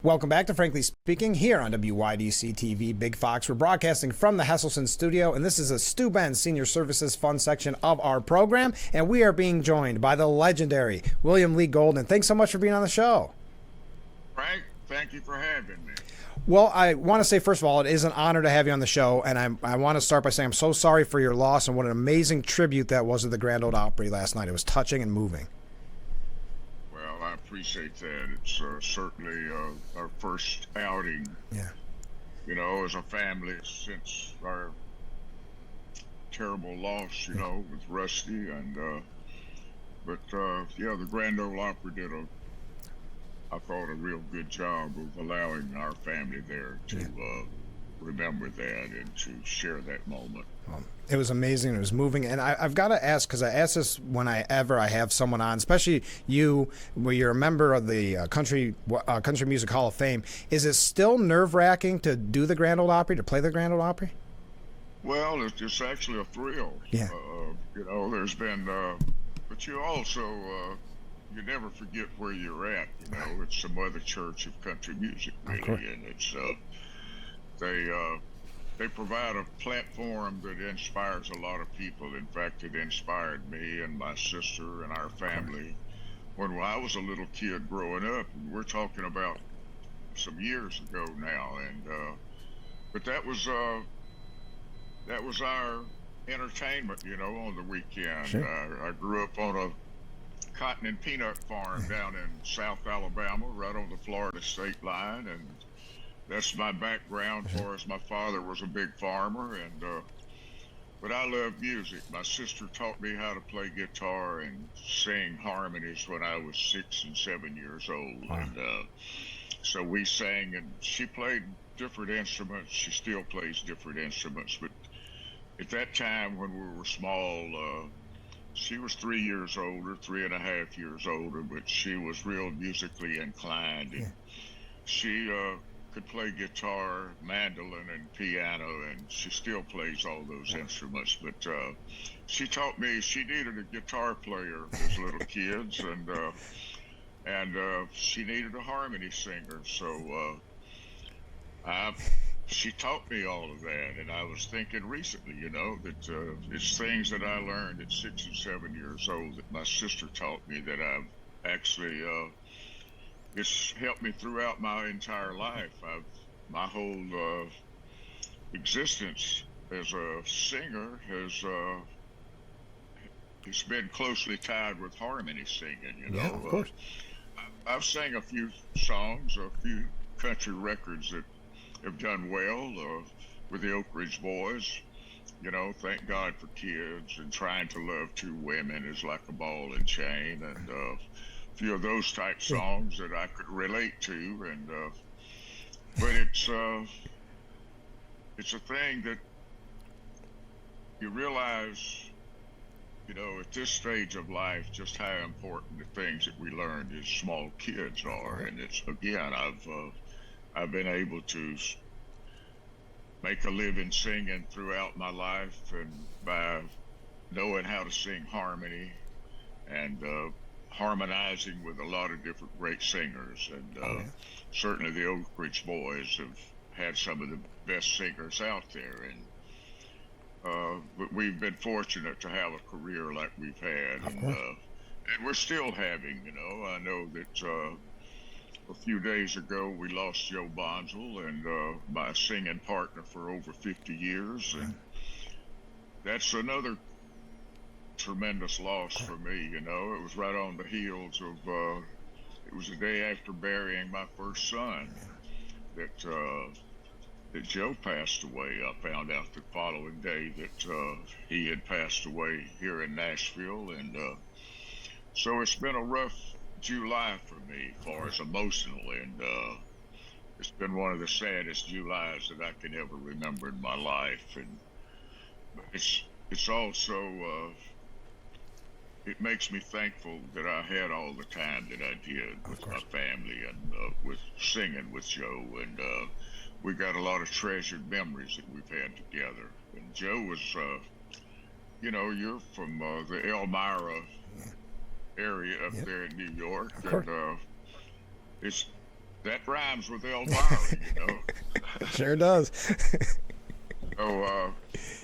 Welcome back to Frankly Speaking here on WYDC TV Big Fox. We're broadcasting from the Hesselson studio, and this is a Stu Benz Senior Services Fund section of our program, and we are being joined by the legendary William Lee Golden. Thanks so much for being on the show. Frank, thank you for having me. Well, I want to say, first of all, it is an honor to have you on the show, and I want to start by saying I'm so sorry for your loss, and what an amazing tribute that was to the Grand Ole Opry last night. It was touching and moving. I appreciate that. It's certainly our first outing, as a family since our terrible loss, with Rusty. And the Grand Ole Opry did I thought, a real good job of allowing our family there to remember that and to share that moment. It was amazing. It was moving. And I've got to ask, because I ask this whenever I have someone on, especially you, where you're a member of the Country Music Hall of Fame. Is it still nerve-wracking to do the Grand Ole Opry, to play the Grand Ole Opry? Well, it's actually a thrill. Yeah. There's been, but you also, you never forget where you're at. It's the mother church of country music, really, and it's they provide a platform that inspires a lot of people. In fact, it inspired me and my sister and our family when I was a little kid growing up. We're talking about some years ago now, and but that was our entertainment, on the weekend. Sure. I grew up on a cotton and peanut farm down in South Alabama, right on the Florida state line, and that's my background. For as my father was a big farmer, and but I love music. My sister taught me how to play guitar and sing harmonies when I was 6 and 7 years old. Wow. And so we sang, and she played different instruments. She still plays different instruments, but at that time when we were small, she was 3 years older, 3.5 years older, but she was real musically inclined. And she could play guitar, mandolin, and piano, and she still plays all those instruments. But she taught me she needed a guitar player as little kids, and she needed a harmony singer. So she taught me all of that, and I was thinking recently, that it's things that I learned at 6 and 7 years old that my sister taught me that I've actually it's helped me throughout my entire life. My whole existence as a singer it's been closely tied with harmony singing. Yeah, of course. I've sang a few songs, a few country records that have done well with the Oak Ridge Boys. Thank God for Kids, and Trying to Love Two Women is like a ball and chain, and a few of those type songs that I could relate to. And but it's a thing that you realize, at this stage of life, just how important the things that we learned as small kids are. And it's, again, I've been able to make a living singing throughout my life, and by knowing how to sing harmony and harmonizing with a lot of different great singers. And certainly the Oak Ridge Boys have had some of the best singers out there, and but we've been fortunate to have a career like we've had, and we're still having. I know that a few days ago we lost Joe Bonzel, and my singing partner for over 50 years, and that's another tremendous loss for me. It was right on the heels of it was the day after burying my first son that Joe passed away. I found out the following day that he had passed away here in Nashville, and so it's been a rough July for me, as far as emotional, and it's been one of the saddest Julys that I can ever remember in my life. And it's also it makes me thankful that I had all the time that I did with my family, and with singing with Joe, and we got a lot of treasured memories that we've had together. And Joe was, you're from the Elmira area up there in New York, and it's that rhymes with Elvira, you know. Sure does. So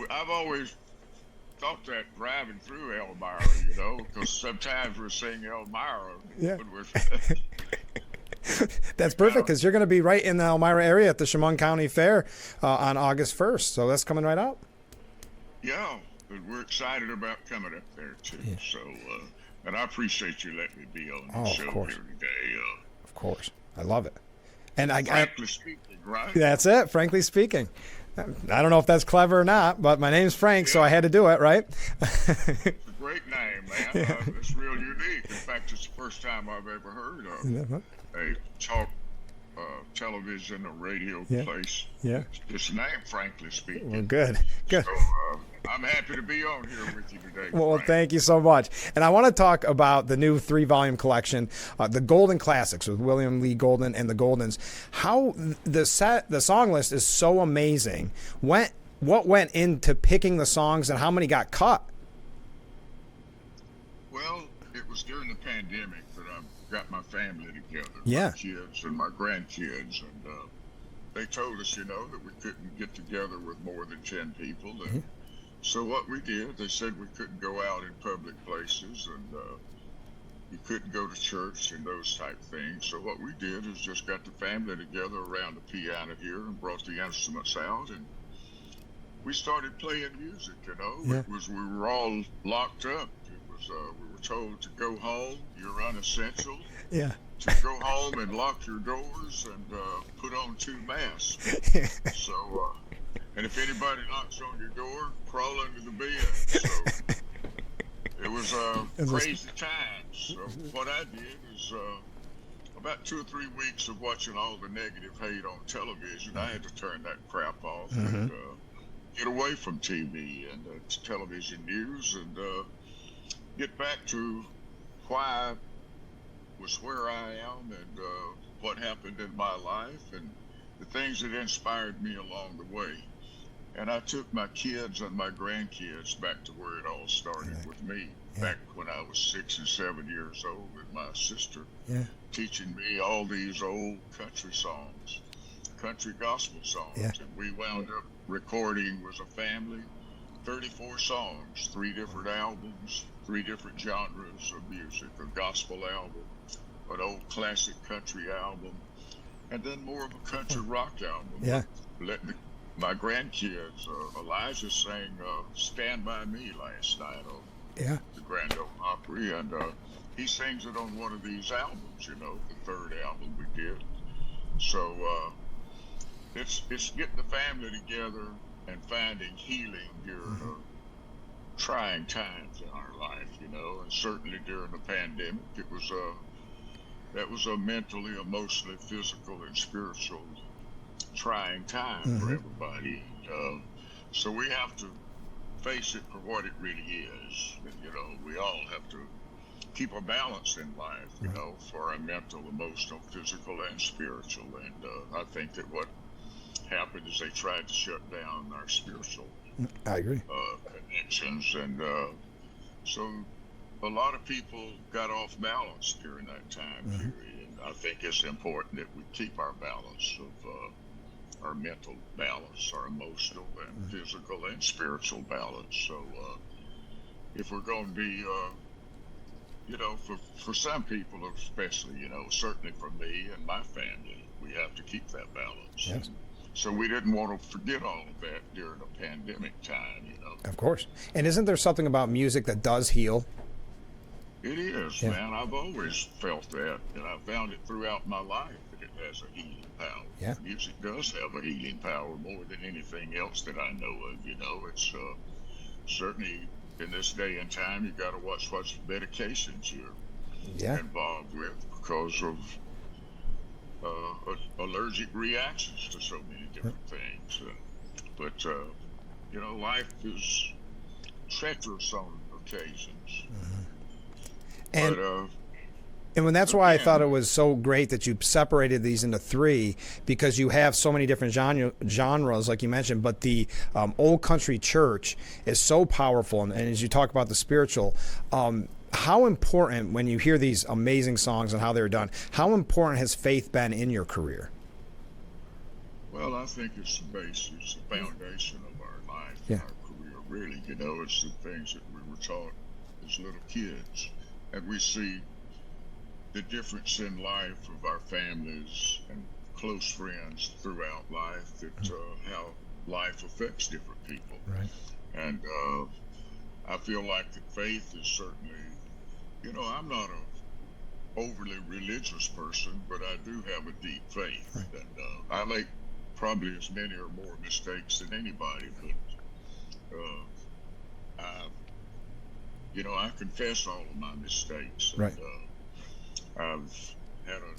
I've always thought that driving through Elmira, you know, because sometimes we're saying Elmira Yeah. when we're That's perfect because you're going to be right in the Elmira area at the Chemung County Fair on August 1st. So that's coming right up. yeah, but we're excited about coming up there too. Yeah. So, and I appreciate you letting me be on the Oh, show of course. here today. Of course. I love it. And Frankly speaking, right? that's it, frankly speaking. I don't know if that's clever or not, but my name's Frank, so I had to do it, right? It's a great name, man. Yeah. It's real unique. In fact, it's the first time I've ever heard of a talk television or radio place. Yeah. This name, frankly speaking. Well, good. Good. So I'm happy to be on here with you today. Well, Frank. thank you so much. And I want to talk about the new 3-volume collection, the Golden Classics with William Lee Golden and the Goldens. How the song list is so amazing. What went into picking the songs and how many got cut? Well, it was during the pandemic that I got my family together. Yeah. My kids and my grandkids. And they told us, you know, that we couldn't get together with more than 10 people. And so what we did, they said we couldn't go out in public places and you couldn't go to church and those type things. So what we did is just got the family together around the piano here and brought the instruments out and we started playing music, you know. Yeah. We were all locked up. We were told to go home, you're unessential. Yeah. To go home and lock your doors and put on 2 masks. So, and if anybody knocks on your door, crawl under the bed. So it was crazy times. So what I did is about 2 or 3 weeks of watching all the negative hate on television, I had to turn that crap off and get away from TV and television news and get back to why I was where I am and what happened in my life and the things that inspired me along the way. And I took my kids and my grandkids back to where it all started with me, back when I was 6 and 7 years old with my sister, teaching me all these old country songs, country gospel songs. And we wound up recording as a family 34 songs, 3 different albums, 3 different genres of music, a gospel album, an old classic country album, and then more of a country rock album. Yeah. My grandkids, Elijah sang Stand By Me last night on the Grand Ole Opry, and he sings it on one of these albums, you know, the 3rd album we did. So it's getting the family together and finding healing during trying times in our life, you know, and certainly during the pandemic, that was a mentally, emotionally, physical, and spiritual trying time for everybody. So we have to face it for what it really is. And, you know, we all have to keep a balance in life, you know, for our mental, emotional, physical, and spiritual. And I think that what happened is they tried to shut down our spiritual I agree. connections. And so a lot of people got off balance during that time period. And I think it's important that we keep our balance of our mental balance, our emotional and physical and spiritual balance. So if we're going to be, you know, for some people especially, you know, certainly for me and my family, we have to keep that balance. Yes. So we didn't want to forget all of that during the pandemic time, you know. Of course. And isn't there something about music that does heal? It is, man. I've always felt that, and I've found it throughout my life that it has a healing power. Yeah. Music does have a healing power more than anything else that I know of. You know, it's certainly in this day and time, you got to watch what medications you're involved with because of allergic reactions to so many different things. But you know, life is treacherous on occasions. And But, and when that's why I thought it was so great that you separated these into 3, because you have so many different genres, like you mentioned. But the old country church is so powerful, and as you talk about the spiritual, how important, when you hear these amazing songs and how they're done, how important has faith been in your career? Well, I think it's the base, it's the foundation of our life, Yeah. our career, really. You know, it's the things that we were taught as little kids. And we see the difference in life of our families and close friends throughout life, that how life affects different people. Right. And I feel like that faith is certainly, you know, I'm not a overly religious person, but I do have a deep faith. Right. And I make probably as many or more mistakes than anybody, but you know, I confess all of my mistakes. Right. And, I've had an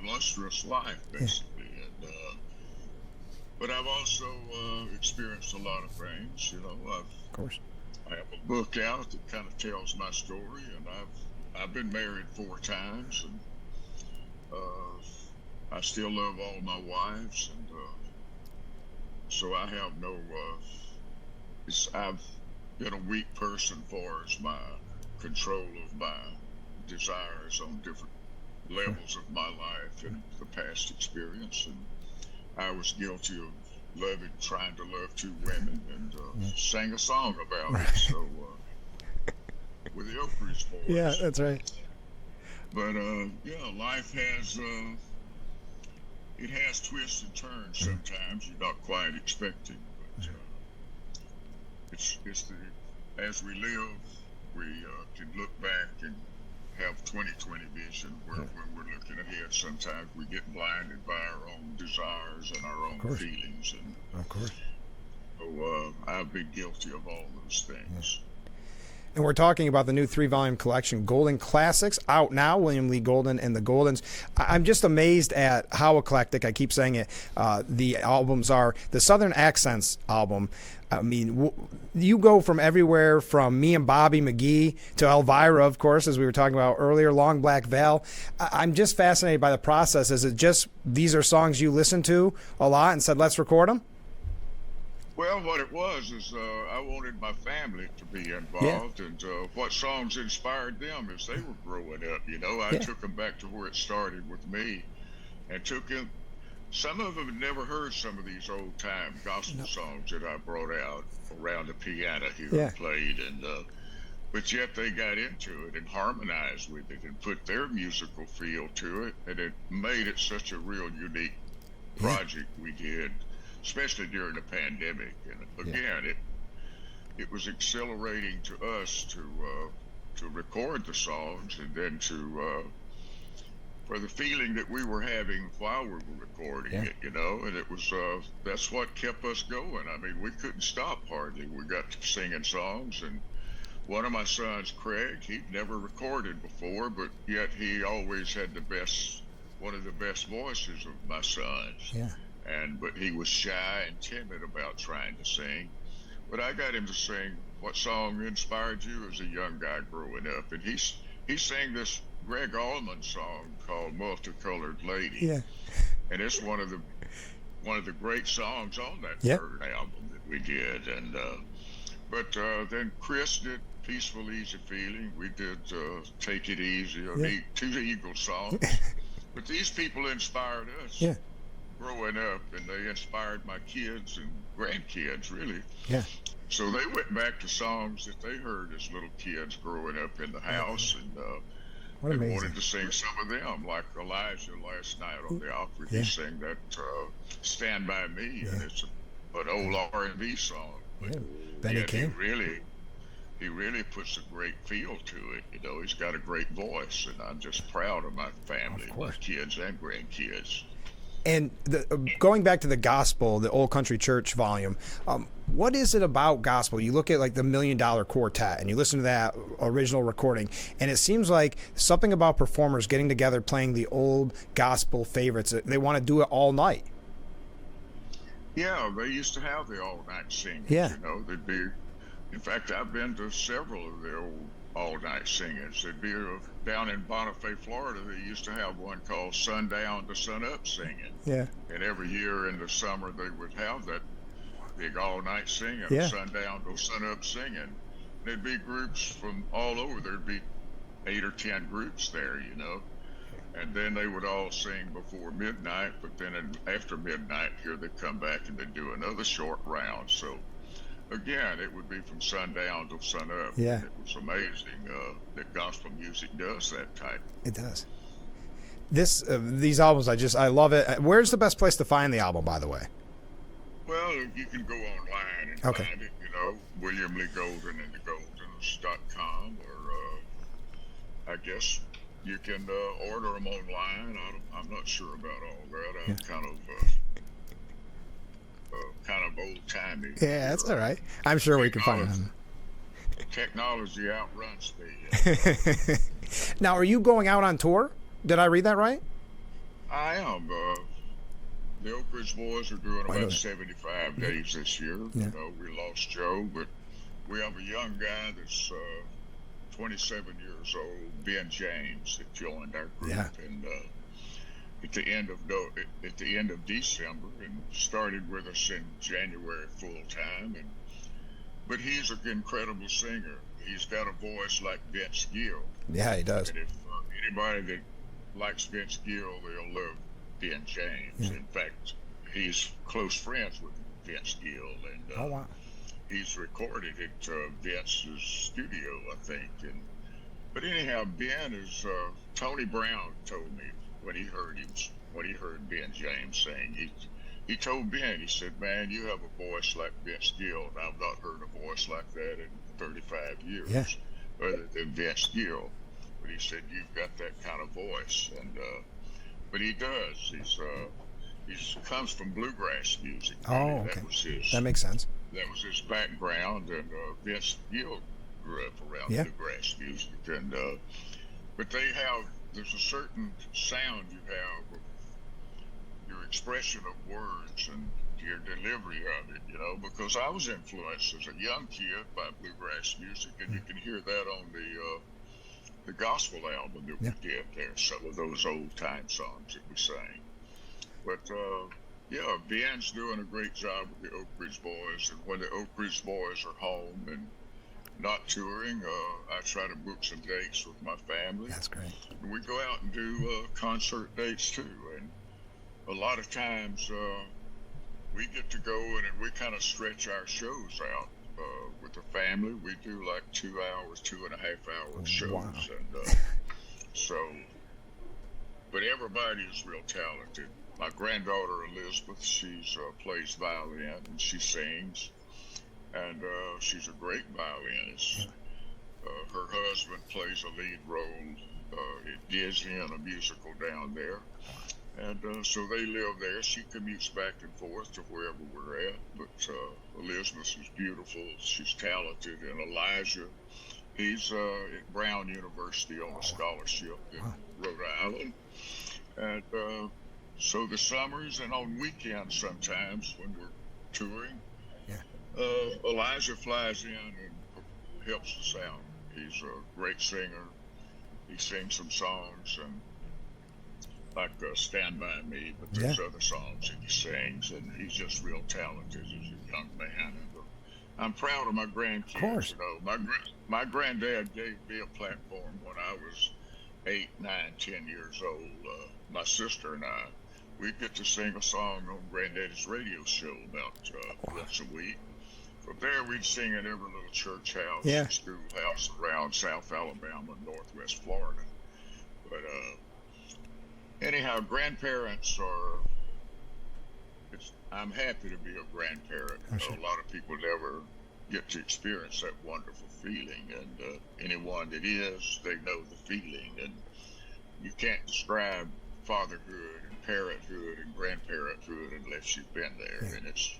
illustrious life, basically. And but I've also experienced a lot of things. You know, Of course. I have a book out that kind of tells my story, and I've been married 4 times, and I still love all my wives, and so I have no. I've been a weak person far as my control of my desires on different levels of my life and the past experience, and I was guilty of trying to love 2 women, and sang a song about it. So with the Oak Ridge Boys. Yeah, that's right. But yeah, life has it has twists and turns. Sometimes you're not quite expecting, but it's the as we live, we can look back and have 20/20 vision, where when we're looking ahead, sometimes we get blinded by our own desires and our own feelings, and Of course. so I've been guilty of all those things. And we're talking about the new 3-volume collection, Golden Classics, out now, William Lee Golden and the Goldens. I'm just amazed at how eclectic, I keep saying it, the albums are. The Southern Accents album, I mean, you go from everywhere from Me and Bobby McGee to Elvira, of course, as we were talking about earlier, Long Black Veil. I'm just fascinated by the process. Is it just these are songs you listened to a lot and said, let's record them? Well, what it was is I wanted my family to be involved, and what songs inspired them as they were growing up. You know, I took them back to where it started with me, and took in. Some of them had never heard some of these old time gospel songs that I brought out around the piano here and played, and but yet they got into it and harmonized with it and put their musical feel to it, and it made it such a real unique project we did, especially during the pandemic. And again, it was exhilarating to us to record the songs, and then to for the feeling that we were having while we were recording it, you know, and it was that's what kept us going. I mean, we couldn't stop hardly. We got to singing songs, and one of my sons, Craig, he'd never recorded before, but yet he always had one of the best voices of my sons. Yeah. But he was shy and timid about trying to sing. But I got him to sing. What song inspired you as a young guy growing up? And he sang this Greg Allman song called Multicolored Lady. Yeah. And it's one of the great songs on that third album that we did. And but then Chris did Peaceful Easy Feeling. We did Take It Easy, 2 Eagle songs. But these people inspired us. Yeah. Growing up, and they inspired my kids and grandkids, really. Yeah. So they went back to songs that they heard as little kids growing up in the house, and they wanted to sing some of them, like Elijah last night on the opera. He sang that "Stand By Me," and it's an old R&B song. But Benny King. He really puts a great feel to it. You know, he's got a great voice, and I'm just proud of my family, my kids and grandkids. And going back to the gospel, the Old Country Church volume, what is it about gospel? You look at like the $1 Million Quartet and you listen to that original recording, and it seems like something about performers getting together playing the old gospel favorites. They want to do it all night. Yeah, they used to have the all-night singing. Yeah. You know, they'd be. In fact, I've been to several of the old all-night singers. They'd be down in Bonifay, Florida. They used to have one called Sundown to Sunup Singing. Yeah. And every year in the summer they would have that big all-night singing, sundown to sunup singing. there'd be groups from all over. There'd be 8 or 10 groups there, and then they would all sing before midnight. But then after midnight, here they come back and they do another short round. So again, it would be from sundown till sunup. Yeah. It was amazing that gospel music does that type. It does. These albums, I love it. Where's the best place to find the album, by the way? Well, you can go online and Okay. find it, William Lee Golden and the Goldens.com, or I guess you can order them online. I'm not sure about all that. I'm kind of old timey. Yeah, that's all right. I'm sure we can find them. Technology outruns me. Now, are you going out on tour? Did I read that right? I am. The Oak Ridge Boys are doing about 75 days this year. Yeah. We lost Joe, but we have a young guy that's 27 years old, Ben James, that joined our group, and at the end of December, and started with us in January full time. But he's an incredible singer. He's got a voice like Vince Gill. Yeah, he does. And if anybody that likes Vince Gill, they'll love Ben James. Yeah. In fact, he's close friends with Vince Gill, and Oh, wow. he's recorded at Vince's studio, I think. But anyhow, Ben is Tony Brown told me when he heard Ben James sing. He told Ben, he said, "Man, you have a voice like Vince Gill, and I've not heard a voice like that in 35 years, other than Vince Gill." But he said, "You've got that kind of voice," and but he does. He comes from bluegrass music. Oh, okay. That makes sense. That was his background, and Vince Gill grew up around bluegrass music, and but there's a certain sound you have of your expression of words and your delivery of it, because I was influenced as a young kid by bluegrass music, and you can hear that on the gospel album that we did there, some of those old time songs that we sang. But Ben's doing a great job with the Oak Ridge Boys, and when the Oak Ridge Boys are home and not touring, I try to book some dates with my family. That's great. And we go out and do concert dates too, and a lot of times we get to go in and we kind of stretch our shows out with the family. We do like 2 hours, 2.5 hour shows. Wow. And but everybody is real talented. My granddaughter Elizabeth, she's plays violin and she sings, and she's a great violinist. Her husband plays a lead role at Disney in a musical down there, and so they live there. She commutes back and forth to wherever we're at. But Elizabeth is beautiful. She's talented, and Elijah, he's at Brown University on a scholarship in Rhode Island, and so the summers and on weekends sometimes when we're touring, Elijah flies in and helps us out. He's a great singer. He sings some songs, and like Stand By Me, but there's other songs that he sings, and he's just real talented as a young man. And I'm proud of my grandkids. Of course. My granddad gave me a platform when I was 8, 9, 10 years old. My sister and I, we'd get to sing a song on Granddaddy's radio show about once a week. From there, we'd sing at every little church house and schoolhouse around South Alabama and Northwest Florida. But anyhow, grandparents are, I'm happy to be a grandparent. Sure. A lot of people never get to experience that wonderful feeling, and anyone that is, they know the feeling, and you can't describe fatherhood and parenthood and grandparenthood unless you've been there. And it's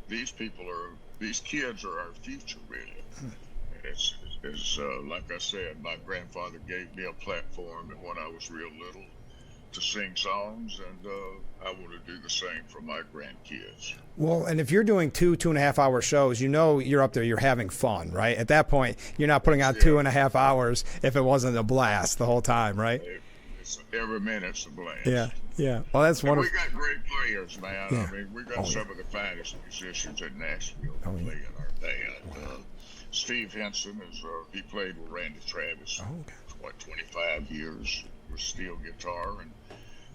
these kids are our future, really. It's like I said, my grandfather gave me a platform when I was real little to sing songs, and I want to do the same for my grandkids. Well, and if you're doing 2.5 hour shows, you're up there, you're having fun, right? At that point, you're not putting out 2.5 hours if it wasn't a blast the whole time, right? every minute's a blast. Yeah, yeah. Well, that's And we wonderful. got great players, man. Yeah. I mean, we got some of the finest musicians in Nashville Oh, yeah. play in our band. Steve Henson he played with Randy Travis Oh, okay. for 25 years with steel guitar, and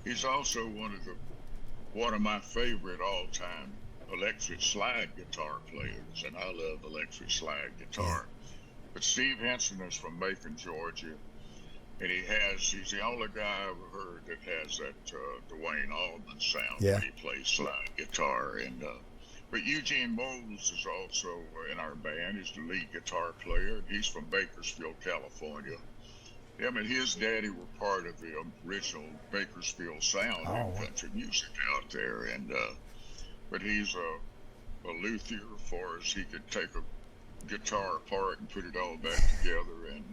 he's also one of my favorite all-time electric slide guitar players, and I love electric slide guitar. But Steve Henson is from Macon, Georgia, and he's the only guy I ever heard that has that Dwayne Allman sound when he plays slide guitar. And but Eugene Mose is also in our band. He's the lead guitar player. He's from Bakersfield, California. Him and his daddy were part of the original Bakersfield sound in country music out there. And but he's a luthier, as far as he could take a guitar apart and put it all back together. And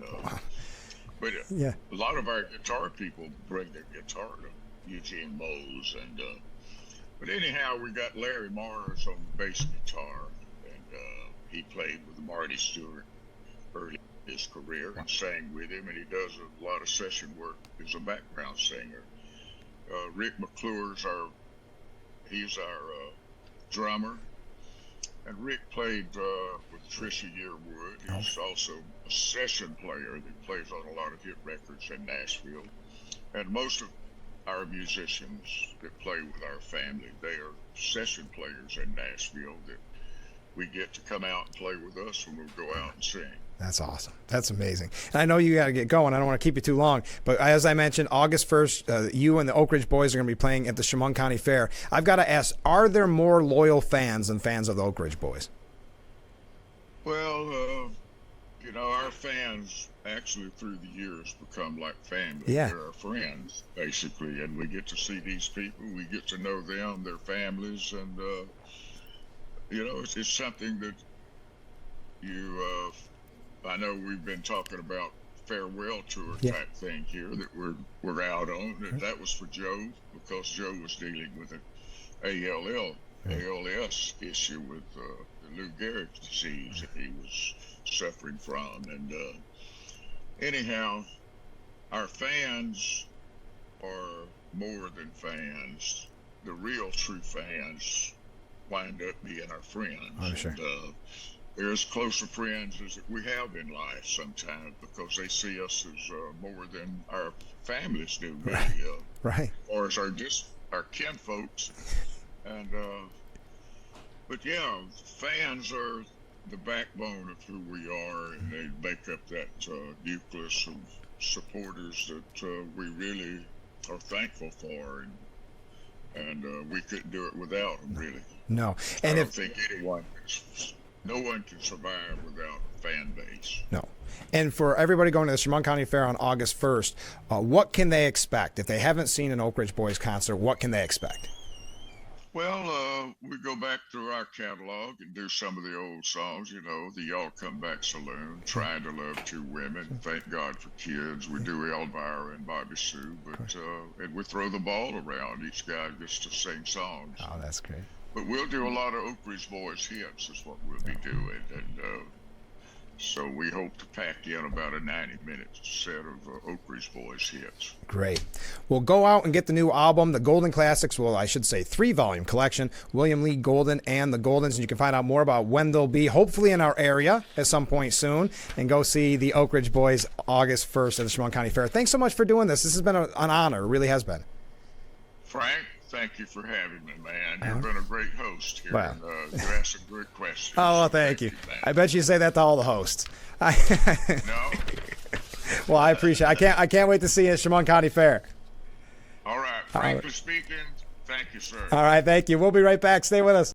but a lot of our guitar people bring their guitar to Eugene Mose. And but anyhow, we got Larry Mars on the bass guitar, and he played with Marty Stewart early in his career and sang with him, and he does a lot of session work as a background singer. Rick McClure's he's our drummer, and Rick played with Trisha Yearwood. He's also a session player that plays on a lot of hit records in Nashville. And most of our musicians that play with our family, they are session players in Nashville that we get to come out and play with us when we go out and sing. That's awesome. That's amazing. And I know you got to get going. I don't want to keep you too long. But as I mentioned, August 1st, you and the Oak Ridge Boys are going to be playing at the Chemung County Fair. I've got to ask, are there more loyal fans than fans of the Oak Ridge Boys? Well, our fans actually through the years become like family. Yeah. They're our friends, basically. And we get to see these people. We get to know them, their families. And, it's something that I know we've been talking about farewell tour type thing here that we're out on. That was for Joe, because Joe was dealing with an ALS issue with the Lou Gehrig's disease that he was suffering from. And anyhow, our fans are more than fans. The real true fans wind up being our friends. Oh, sure. And, they're as close of friends as we have in life sometimes, because they see us as more than our families do, really, Right. or as our kin folks. And but yeah, fans are the backbone of who we are, and they make up that nucleus of supporters that we really are thankful for, and we couldn't do it without them, really. No. And I don't think no one can survive without a fan base. No. And for everybody going to the Chemung County Fair on August 1st, what can they expect? If they haven't seen an Oak Ridge Boys concert, what can they expect? Well, we go back through our catalog and do some of the old songs, the Y'all Come Back Saloon, Trying to Love Two Women, Thank God for Kids. We do Elvira and Bobby Sue, but and we throw the ball around. Each guy gets to sing songs. Oh, that's great. But we'll do a lot of Oak Ridge Boys hits is what we'll be doing. And so we hope to pack in about a 90-minute set of Oak Ridge Boys hits. Great. Well, go out and get the new album, the Golden Classics. Well, I should say 3-volume collection, William Lee Golden and the Goldens. And you can find out more about when they'll be, hopefully in our area at some point soon. And go see the Oak Ridge Boys August 1st at the Chemung County Fair. Thanks so much for doing this. This has been an honor. It really has been. Frank, thank you for having me, man. You've been a great host here. Wow. And, you asked some good questions. Oh, well, thank you. I bet you say that to all the hosts. No? Well, I appreciate it. I can't wait to see you at Chemung County Fair. All right. Frankly speaking, thank you, sir. All right, thank you. We'll be right back. Stay with us.